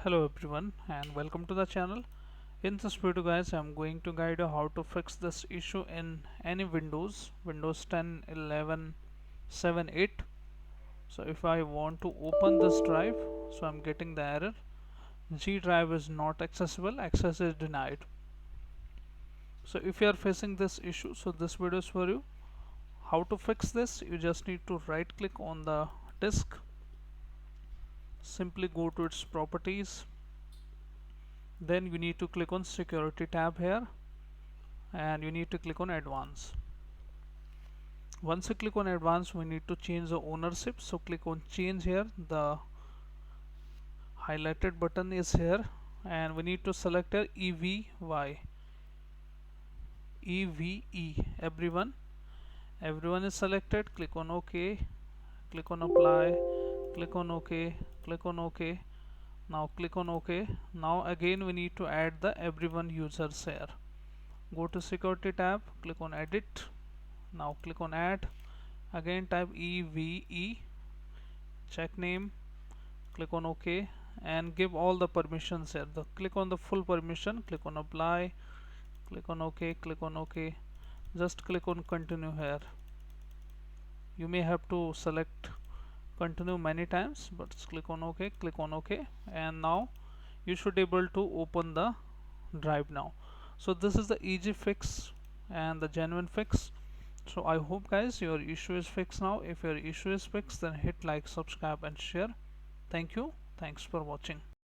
Hello everyone and welcome to the channel. In this video guys, I'm going to guide you how to fix this issue in any Windows 10, 11, 7, 8. So if I want to open this drive, so I'm getting the error G drive is not accessible, access is denied. So if you are facing this issue, so this video is for you. How to fix this? You just need to right click on the disk, simply go to its properties, then you need to click on security tab here and you need to click on advanced. Once you click on advanced, we need to change the ownership, so click on change here. The highlighted button is here and we need to select here EVE. Everyone is selected. Click on OK, click on apply, click on OK, click on OK. Now click on OK. Now again we need to add the everyone users here. Go to security tab, click on edit. Now click on add. Again type EVE, check name, click on OK and give all the permissions here. Click on the full permission, click on apply, click on OK, click on OK. Just click on continue here. You may have to select continue many times, but click on OK, click on OK, and now you should able to open the drive now. So this is the easy fix and the genuine fix. So I hope guys your issue is fixed now. If your issue is fixed, then hit like, subscribe and share. Thank you. Thanks for watching.